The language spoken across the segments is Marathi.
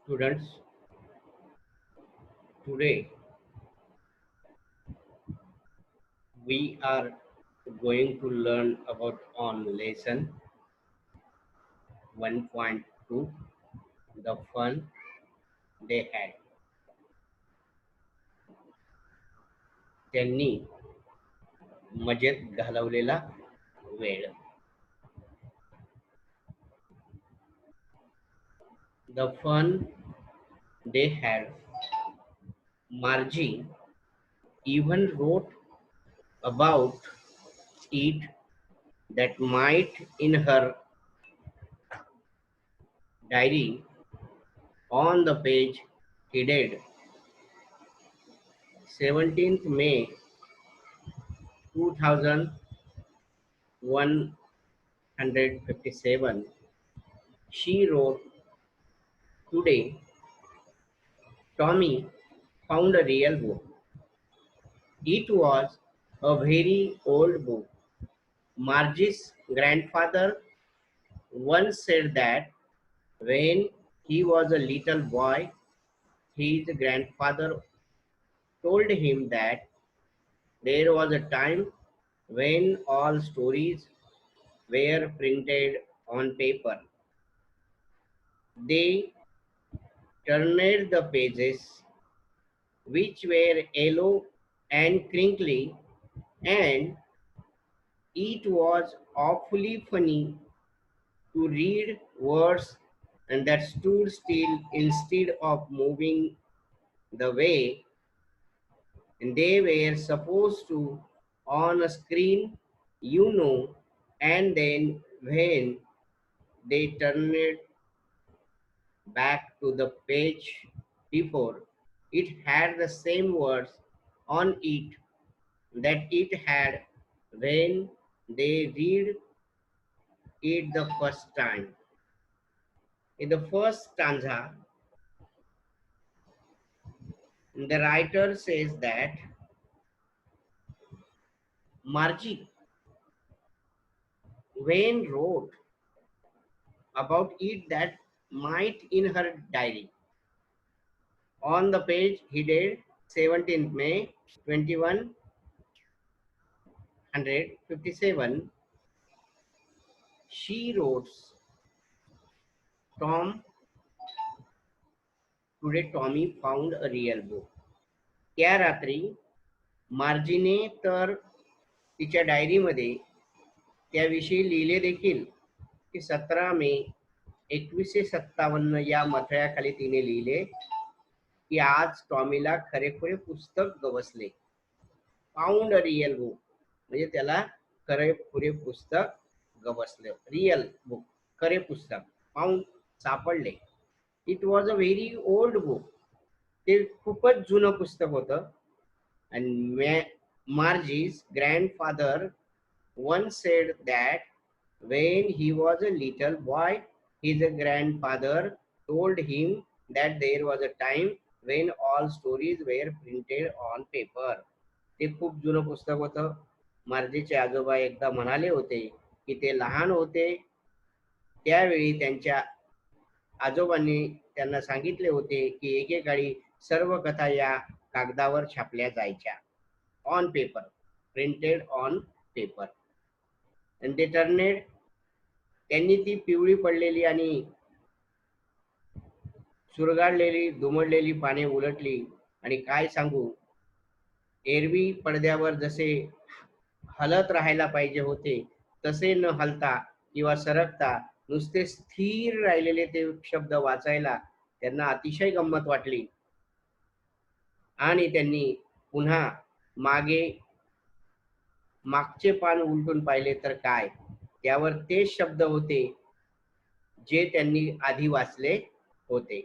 Students, today we are going to learn about on lesson 1.2, the fun they had. त्यांनी मजेत घालवलेला वेळ. The fun they had. Margie even wrote about it that might in her diary on the page headed 17th May 2157. She wrote, "Today, Tommy found a real book. It was a very old book. Margie's grandfather once said that when he was a little boy, his grandfather told him that there was a time when all stories were printed on paper. They turned the pages, which were yellow and crinkly, and it was awfully funny to read words and that stood still instead of moving the way they were supposed to on a screen, and then when they turned back to the page before, it had the same words on it that it had when they read it the first time. In the first stanza, the writer says that Margie Wayne wrote about it that might in her diary. On the page he did 17th May 2157. She wrote, Tom, today Tommy found a real book. त्या रात्री मार्जीने तर तिच्या डायरीमध्ये त्याविषयी लिहिले देखील की 17 मे 2157 या मथळ्याखाली तिने लिहिले की आज टॉमीला खरेखुरे पुस्तक गवसले. फाउंड अ रियल बुक म्हणजे त्याला खरेखुरे पुस्तक गवसले. रियल बुक, खरे पुस्तक. फाउंड, सापडले. It was a very old book. ते खूपच जुनं पुस्तक होतं. And Margie's grandfather once said that when he was a little boy, his grandfather told him that there was a time when all stories were printed on paper. ते खूप जुनं पुस्तक होतं. मार्जीचे आजोबा एकदा म्हणाले होते की ते लहान होते त्यावेळी त्यांच्या आजोबांनी त्यांना सांगितले होते की एकेकाळी सर्व कथा या कागदावर छापल्या जायच्या. On paper, printed on paper. आणि ते टर्नेड, त्यांनी ती पिवळी पडलेली आणि चुरगाळलेली दुमडलेली पाने उलटली आणि काय सांगू, एरवी पडद्यावर जसे हलत राहायला पाहिजे होते तसे न हलता किंवा सरकता नुसते स्थिर राहिलेले ते शब्द वाचायला त्यांना अतिशय गंमत वाटली. आणि त्यांनी पुन्हा मागचे पान उलटून पाहिले तर काय, त्यावर तेच शब्द होते जे त्यांनी आधी वाचले होते.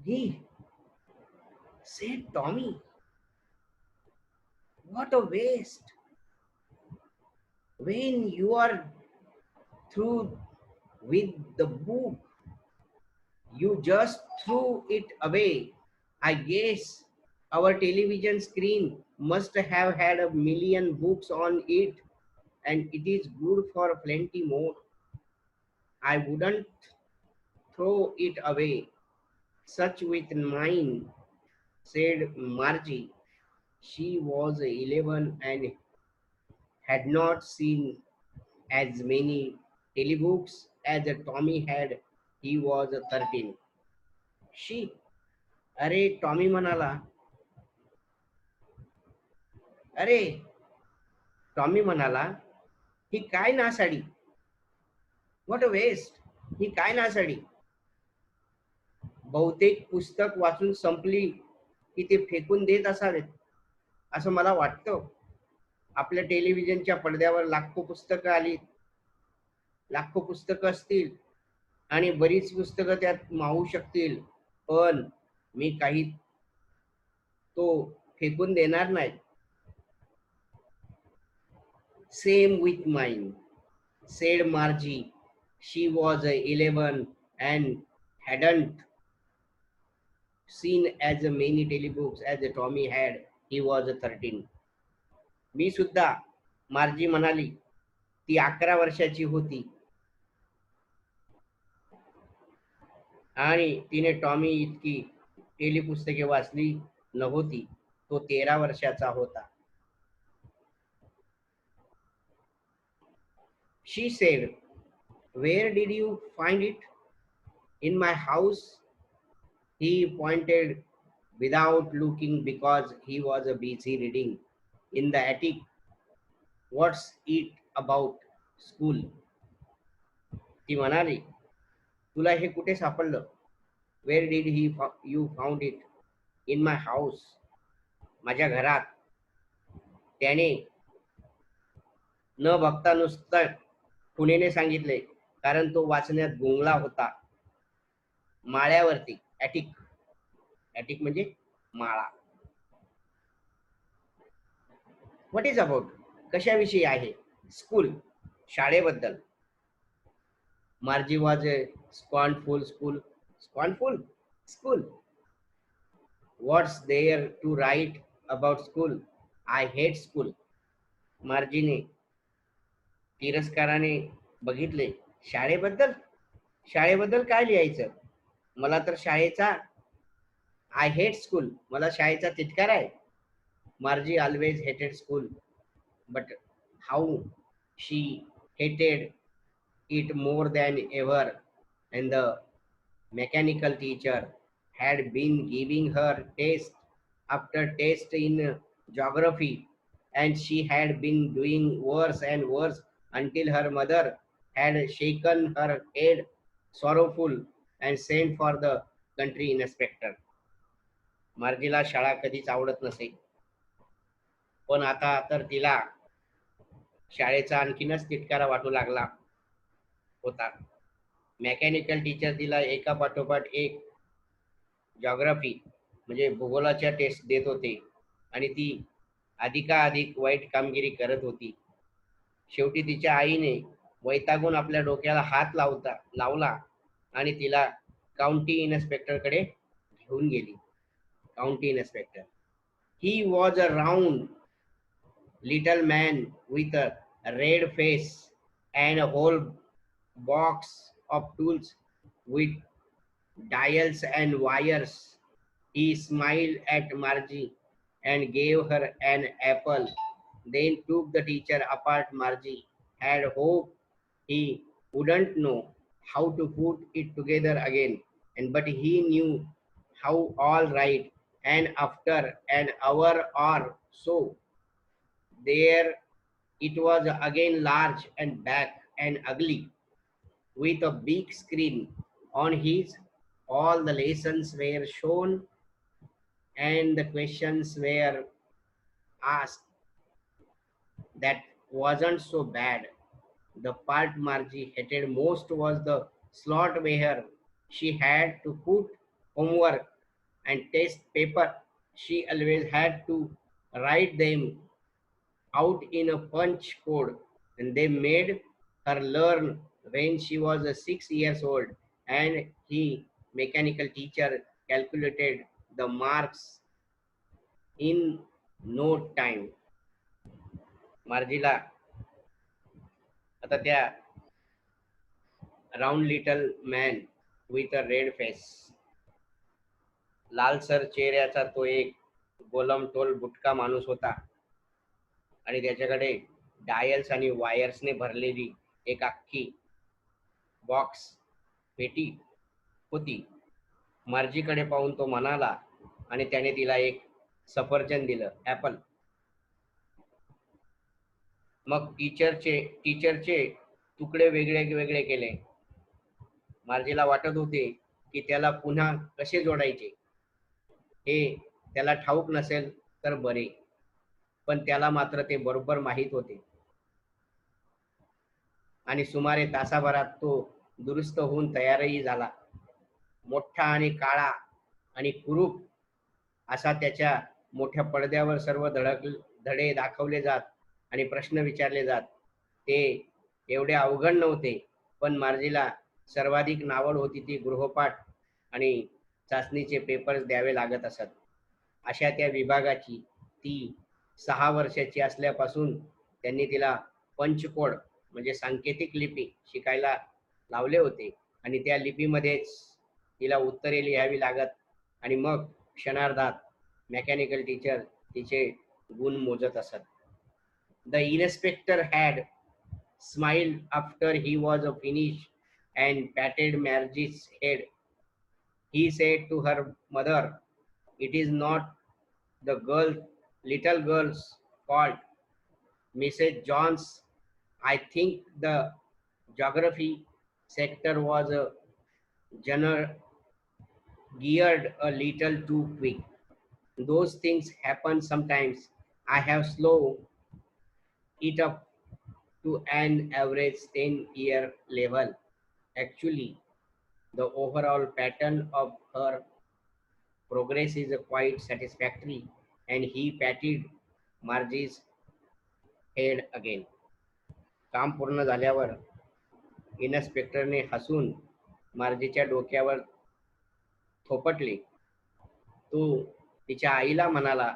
"He," said Tommy, "what a waste. When you are through with the book, you just threw it away. I guess our television screen must have had a million books on it." and it is good for plenty more. I wouldn't throw it away. Such with mine, said Margie. She was 11 and had not seen as many telebooks as Tommy had. He was 13. She, अरे टॉमी म्हणाला, अरे टॉमी म्हणाला, ही काय नासाडी, व्हॉट अ वेस्ट, ही काय नासाडी. बहुतेक पुस्तक वाचून संपली की ते फेकून देत असावेत असं मला वाटतं. आपल्या टेलिव्हिजनच्या पडद्यावर लाखो पुस्तकं आली, लाखो पुस्तकं असतील आणि बरीच पुस्तकं त्यात मावू शकतील, पण मी काही तो फेकून देणार नाही. Same with mine, said Margie. She was 11 and hadn't seen as many telebooks as Tommy had. He was 13. मी सुद्धा, मार्जी म्हणाली, ती 11 वर्षाची होती आणि तिने टॉमी इतकी टेलिपुस्तके वाचली नव्हती. तो 13 वर्षाचा होता. She said, where did you find it? In my house. He pointed without looking because he was busy reading. In the attic. What's it about? School. ती म्हणाली, तुला हे कुठे सापडलं? Where did you found it? In my house. माझ्या घरात. त्याने न बघता नुसतं खुणेने सांगितले, कारण तो वाचण्यात गुंगला होता. माळ्यावरती, ॲटिक. ॲटिक म्हणजे माळा. What is about? कशाविषयी आहे? स्कूल, शाळेबद्दल. Margie was a scornful school. Scornful? School. What's there to write about school? I hate school. मार्जीने तिरस्काराने बघितले. शाळेबद्दल? शाळेबद्दल काय लिहायचं? मला तर शाळेचा, आय हेट स्कूल, मला शाळेचा तिटकार आहे. Margie always hated school, but how she hated it more than ever, and the mechanical teacher had been giving her test after test in geography, and she had been doing worse and worse until her mother had shaken her head sorrowful and sent for the country inspector. मार्जीला शाळा कधीच आवडत नसे, पण आता तर तिला शाळेचा आणखीनच तिटकारा वाटू लागला होता. मेकॅनिकल टीचर तिला एका पाठोपाठ एक जॉग्राफी म्हणजे भूगोलाच्या टेस्ट देत होते आणि ती अधिकाधिक वाईट कामगिरी करत होती. शेवटी तिच्या आईने वैतागून आपल्या डोक्याला हात लावला आणि तिला काउंटी इन्स्पेक्टरकडे घेऊन गेली. County inspector. He was a round little man with a red face and a whole box of tools with dials and wires. He smiled at Margie and gave her an apple, then took the teacher apart. Margie had hoped he wouldn't know how to put it together again, but he knew how. All right. And after an hour or so, there it was again, large and black and ugly, with a big screen on his. All the lessons were shown and the questions were asked. That wasn't so bad. The part Margie hated most was the slot where she had to put homework and test paper. She always had to write them out in a punch code, and they made her learn when she was 6 years old, and he mechanical teacher calculated the marks in no time. मार्जीला आता त्या round little man with a red face, लालसर चेहऱ्याचा तो एक गोलम टोल बुटका माणूस होता आणि त्याच्याकडे डायल्स आणि वायर्सने भरलेली एक अख्खी बॉक्स पेटी होती. मार्जीकडे पाहून तो म्हणाला आणि त्याने तिला एक सफरचंद दिलं, ऍपल. मग टीचरचे तुकडे वेगळे वेगळे केले. मार्जीला वाटत होते की त्याला पुन्हा कसे जोडायचे हे त्याला ठाऊक नसेल तर बरे, पण त्याला मात्र ते बरोबर माहीत होते. आणि सुमारे तासाभरात तो दुरुस्त होऊन तयारही झाला. मोठा आणि काळा आणि कुरूप असा त्याच्या मोठ्या पडद्यावर सर्व धडे दाखवले जात आणि प्रश्न विचारले जात. ते एवढे अवघड नव्हते, पण मार्जीला सर्वाधिक नावड होती ती गृहपाठ आणि चाचणीचे पेपर्स द्यावे लागत असत. अशा त्या विभागाची ती 6 वर्षाची असल्यापासून त्यांनी तिला पंचकोड म्हणजे सांकेतिक लिपी शिकायला लावले होते आणि त्या लिपीमध्येच तिला उत्तरे लिहावी लागत आणि मग क्षणार्धात मेकॅनिकल टीचर तिचे गुण मोजत असत. The inspector had smiled after he was finished and patted Margie's head. He said to her mother, "It is not the little girl's fault, Mrs. Jones. I think the geography sector was gener- geared a little too quick. Those things happen sometimes. I have slowed it up to an average 10-year level. Actually, the overall pattern of her progress is quite satisfactory." And he patted Margie's head again. काम पूर्ण झाल्यावर इन्स्पेक्टरने हसून मार्जीच्या डोक्यावर थोपटले. तो तिच्या आईला म्हणाला,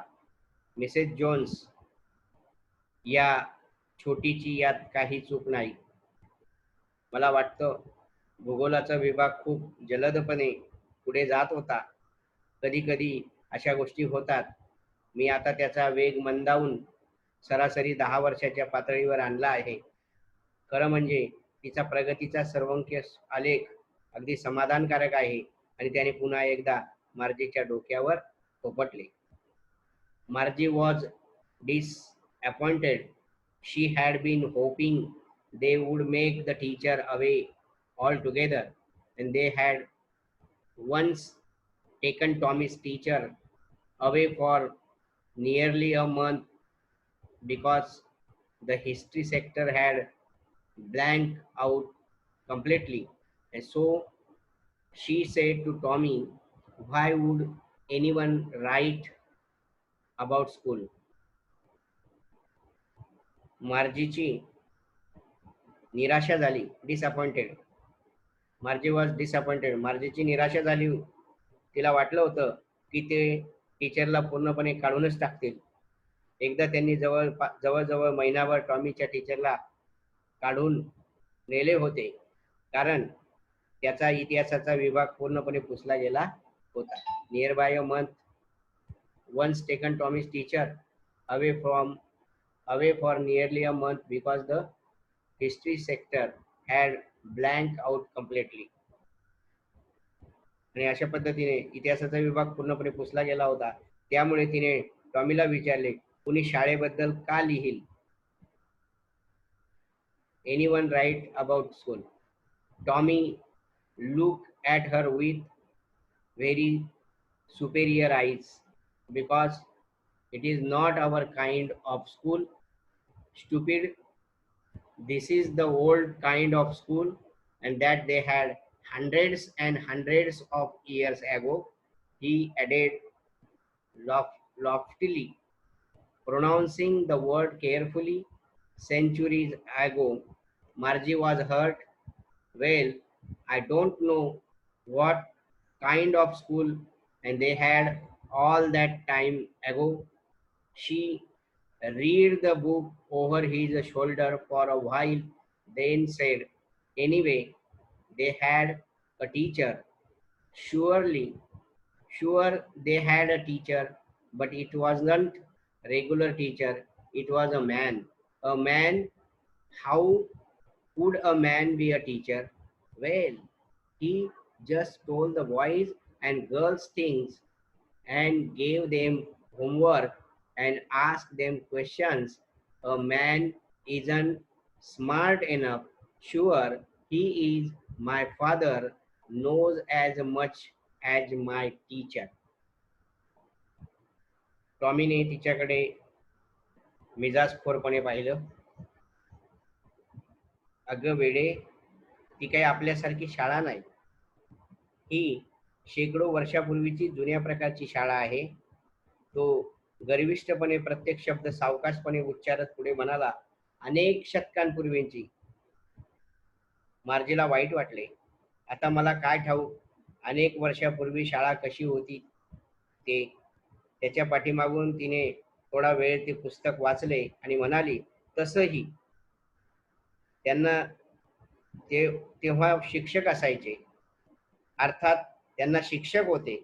"मिसेस जोन्स, या छोटीची यात काही चूक नाही. मला वाटतं भूगोलाचा विभाग खूप जलदपणे पुढे जात होता. कधी कधी अशा गोष्टी होतात. मी आता त्याचा वेग मंदावून सरासरी 10 वर्षाच्या पातळीवर आणला आहे." खरं म्हणजे तिचा प्रगतीचा सर्वंकष आलेख अगदी समाधानकारक आहे. आणि त्याने पुन्हा एकदा मार्जीच्या डोक्यावर थोपटले. Margie was disappointed. She had been hoping they would make the teacher away altogether, and they had once taken Tommy's teacher away for nearly a month because the history sector had blanked out completely. And so she said to Tommy, "Why would anyone write about school?" मार्जीची निराशा झाली. डिसअपॉइंटेड. Margie was disappointed. मार्जीची निराशा झाली. तिला वाटलं होतं की ते टीचरला पूर्णपणे काढूनच टाकतील. एकदा त्यांनी जवळजवळ महिनाभर टॉमीच्या टीचरला काढून नेले होते, कारण त्याचा इतिहासाचा विभाग पूर्णपणे पुसला गेला होता. Near by a month once taken Tommy's teacher away for nearly a month because the history sector had blanked out completely. आणि अशा पद्धतीने इतिहासाचा विभाग पूर्णपणे पुसला गेला होता. त्यामुळे तिने टॉमीला विचारले, "कुणी शाळेबद्दल का लिहिल? Anyone write about school?" Tommy looked at her with very superior eyes. "Because it is not our kind of school, stupid. This is the old kind of school, and that they had hundreds and hundreds of years ago," he added loftily, pronouncing the word carefully. "Centuries ago." Margie was hurt. "Well, I don't know what kind of school, and they had all that time ago." She read the book over his shoulder for a while, then said, anyway, they had a teacher. Surely, sure, they had a teacher, but it wasn't regular teacher. It was a man. A man. How would a man be a teacher? Well, he just told the boys and girls things and gave them homework and asked them questions. A man isn't smart enough. Sure, he is. My father knows as much as my teacher. टॉमीने तिच्याकडे मिजाजखोरपणे पाहिलं. अगं वेडे, ती काही आपल्यासारखी शाळा नाही. ही शेकडो वर्षापूर्वीची जुन्या प्रकारची शाळा आहे. तो गर्विष्ठपणे प्रत्येक शब्द सावकाशपणे उच्चारत पुढे म्हणाला, अनेक शतकांपूर्वीची. मार्जीला वाईट वाटले. आता मला काय ठाऊक अनेक वर्षापूर्वी शाळा कशी होती ते. त्याच्या पाठीमागून तिने थोडा वेळ ते पुस्तक वाचले आणि म्हणाली, तसंही त्यांना तेव्हा शिक्षक असायचे. अर्थात त्यांना शिक्षक होते,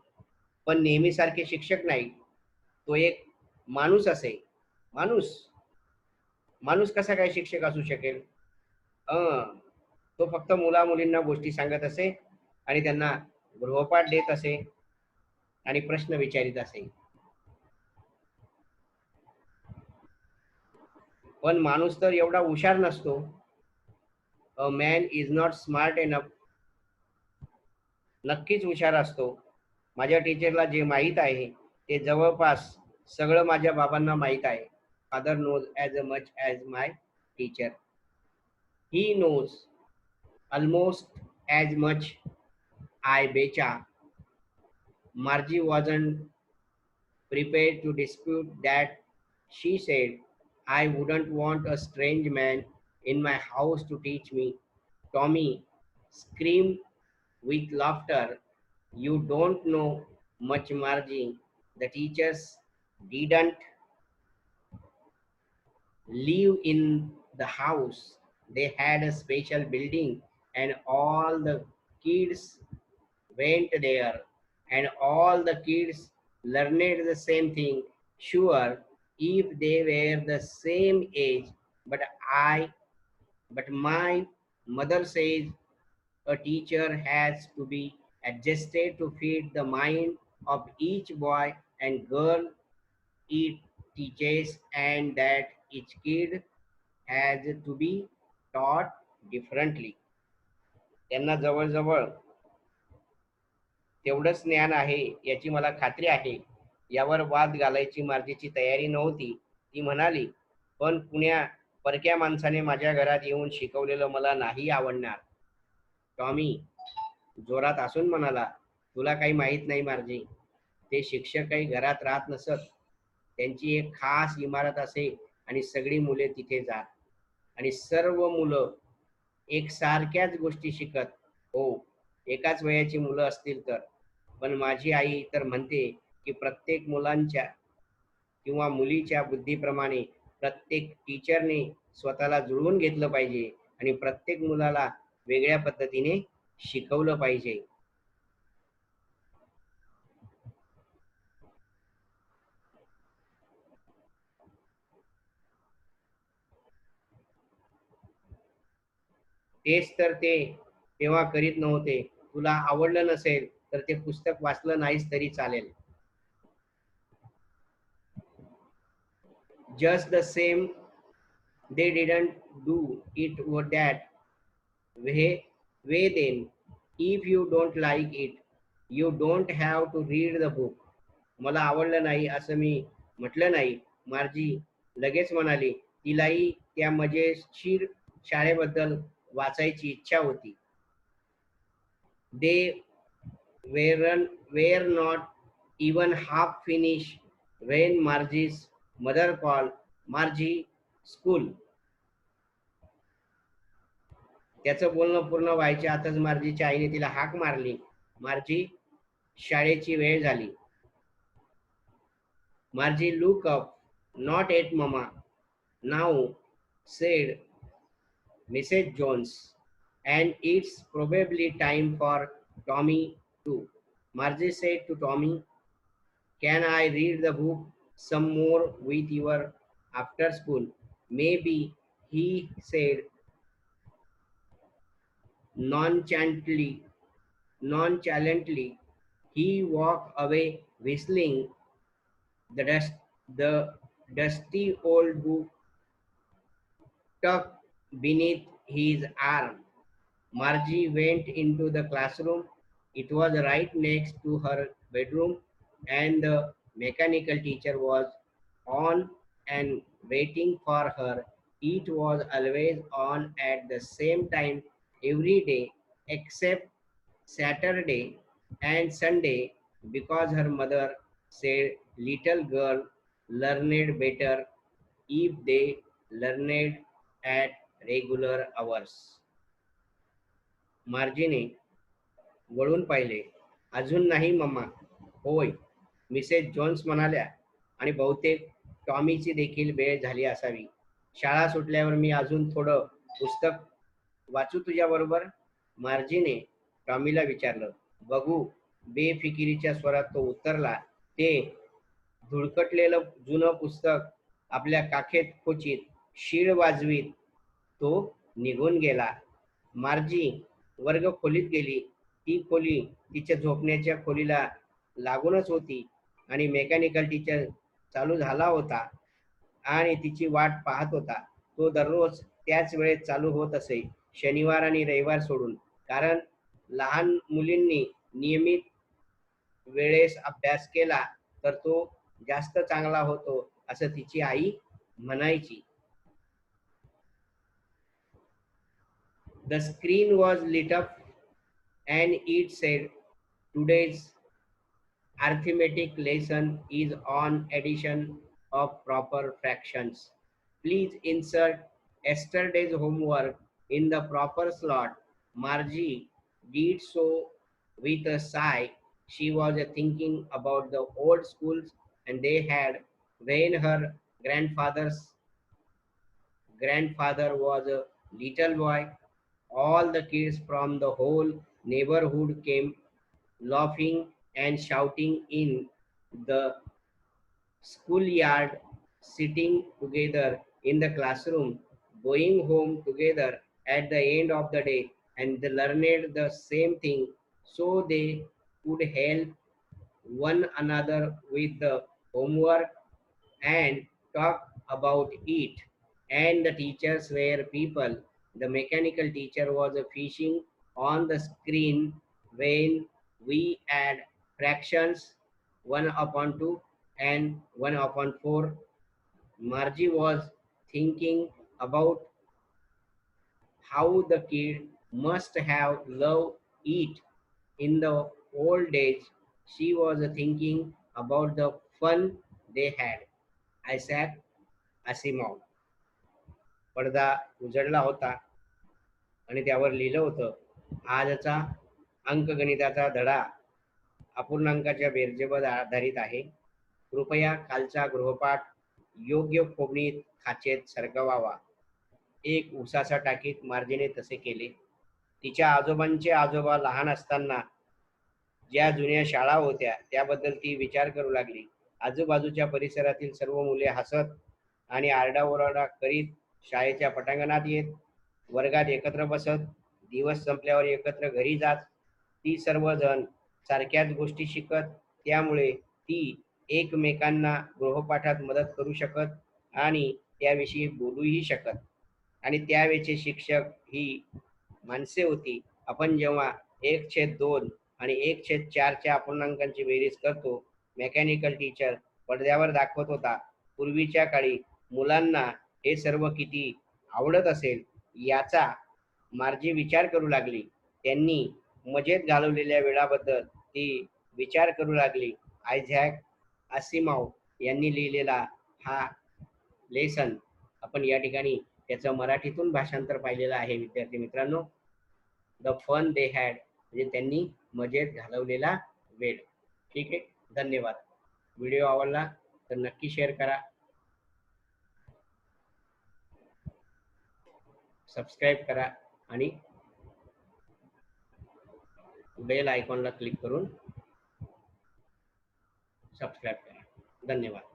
पण नेहमीसारखे शिक्षक नाही. तो एक माणूस असे. माणूस माणूस कसा काय शिक्षक असू शकेल? तो फक्त मुला मुलींना गोष्टी सांगत असे आणि त्यांना गृहपाठ देत असे आणि प्रश्न विचारित असे. पण माणूस तर एवढा हुशार नसतो. A man is not smart enough. नक्कीच हुशार असतो. माझ्या टीचरला जे माहीत आहे ते जवळपास सगळं माझ्या बाबांना माहीत आहे. Father knows as much as my teacher. He knows almost as much. I betcha. Margie wasn't prepared to dispute that. She said, I wouldn't want a strange man in my house to teach me. Tommy screamed with laughter. You don't know much, Margie. The teachers didn't live in the house. They had a special building, and all the kids went there, and all the kids learned the same thing. Sure, if they were the same age, but I, but my mother says a teacher has to be adjusted to fit the mind of each boy and girl it teaches, and that each kid has to be taught differently. त्यांना जवळजवळ तेवढंच ज्ञान आहे याची मला खात्री आहे. यावर वाद घालायची मार्जीची तयारी नव्हती. ती म्हणाली, पण परक्या माणसाने माझ्या घरात येऊन शिकवलेलं मला नाही आवडणार. टॉमी जोरात असून म्हणाला, तुला काही माहित नाही मार्जी. ते शिक्षक काही घरात राहत नसत. त्यांची एक खास इमारत असे आणि सगळी मुले तिथे जात आणि सर्व मुलं एकसारख्याच गोष्टी शिकत. हो, एकाच वयाची मुलं असतील तर. पण माझी आई तर म्हणते की प्रत्येक मुलांच्या किंवा मुलीच्या बुद्धीप्रमाणे प्रत्येक टीचरने स्वतःला जुळवून घेतलं पाहिजे आणि प्रत्येक मुलाला वेगळ्या पद्धतीने शिकवलं पाहिजे. तेच तर ते तेव्हा करीत नव्हते. तुला आवडलं नसेल तर ते पुस्तक वाचलं नाहीस तरी चालेल. Just the same, they didn't do it that way then. If you don't like it, you don't have to read the book. मला आवडलं नाही असं मी म्हटलं नाही. मार्जी लगेच म्हणाली. तिलाही त्या मजेशीर शाळेबद्दल वाचायची इच्छा होती. They were not even half finished when Margie's mother called. Margie, school. त्याचं बोलणं पूर्ण व्हायच्या आतच मार्जीच्या आईने तिला हाक मारली. मार्जी, शाळेची वेळ झाली. Margie looked up. Not yet, Mama. Now, said Mrs. Jones, and it's probably time for Tommy too. Margie said to Tommy, can I read the book some more with your after school? Maybe, he said nonchalantly. Nonchalantly, he walked away whistling the the dusty old book tucked beneath his arm. Margie went into the classroom. It was right next to her bedroom, and the mechanical teacher was on and waiting for her. It was always on at the same time every day except Saturday and Sunday, because her mother said little girl learned better if they learned at regular hours. मार्जीने वळून पाहिले. अजून नाही मम्मा. होय, मिसेस जोन्स म्हणाल्या, आणि बहुतेक टॉमीची देखील वेळ झाली असावी. शाळा सुटल्यावर मी अजून थोडं पुस्तक वाचू तुझ्याबरोबर? मार्जीने टॉमीला विचारलं. बघू, बेफिकिरीच्या स्वरात तो उत्तरला. ते धुळकटलेलं जुनं पुस्तक आपल्या काखेत खोचीत शीळ वाजवीत तो निघून गेला. मार्जी वर्ग खोलीत गेली. ती खोली तिच्या झोपण्याच्या खोलीला लागूनच होती, आणि मेकॅनिकल टीचर चालू झाला होता आणि तिची वाट पाहत होता. तो दररोज त्याच वेळेत चालू होत असे, शनिवार आणि रविवार सोडून, कारण लहान मुलींनी नियमित वेळेस अभ्यास केला तर तो जास्त चांगला होतो, असं तिची आई म्हणायची. The screen was lit up and it said, today's arithmetic lesson is on addition of proper fractions. Please insert yesterday's homework in the proper slot. Margie did so with a sigh. She was thinking about the old schools and they had when her grandfather was a little boy. All the kids from the whole neighborhood came laughing and shouting in the schoolyard, sitting together in the classroom, going home together at the end of the day, and they learned the same thing so they could help one another with the homework and talk about it. And the teachers were people. The mechanical teacher was fishing on the screen when we add fractions 1 upon 2 and 1 upon 4. Margie was thinking about how the kid must have loved it in the old days. She was thinking about the fun they had. Isaac Asimov. पडदा उजळला होता आणि त्यावर लिहिलं होतं, आजचा अंकगणिताचा धडा अपूर्णांकाच्या बेरजेवर आधारित आहे. कृपया कालचा गृहपाठ योग्य फोडणीत खाचेत सरकवावा. एक उसाचा टाकीत मार्जीने तसे केले. तिच्या आजोबांचे आजोबा लहान असताना ज्या जुन्या शाळा होत्या त्याबद्दल ती विचार करू लागली. आजूबाजूच्या परिसरातील सर्व मुले हसत आणि आरडाओरडा करीत शाळेच्या पटांगणात येत, वर्गात एकत्र बसत, दिवस संपल्यावर एकत्र घरी जात. ती सर्वजण सारख्याच गोष्टी शिकत, त्यामुळे ती एकमेकांना गृहपाठात मदत करू शकत आणि त्याविषयी बोलूही शकत. आणि त्यावेळचे शिक्षक ही माणसे होती. आपण जेव्हा 1/2 आणि 1/4च्या अपूर्णांकांची बेरीज करतो, मेकॅनिकल टीचर पडद्यावर दाखवत होता. पूर्वीच्या काळी मुलांना हे सर्व किती आवडत असेल याचा मार्जी विचार करू लागली. त्यांनी मजेत घालवलेल्या वेळाबद्दल ती विचार करू लागली. आयझॅक आसिमॉव यांनी लिहिलेला हा लेसन आपण या ठिकाणी त्याचं मराठीतून भाषांतर पाहिलेलं आहे. विद्यार्थी मित्रांनो, द फन दे हॅड म्हणजे त्यांनी मजेत घालवलेला वेळ. ठीक आहे, धन्यवाद. व्हिडिओ आवडला तर नक्की शेअर करा. सबस्क्राईब करा आणि बेल आयकॉनला क्लिक करून सबस्क्राईब करा. धन्यवाद.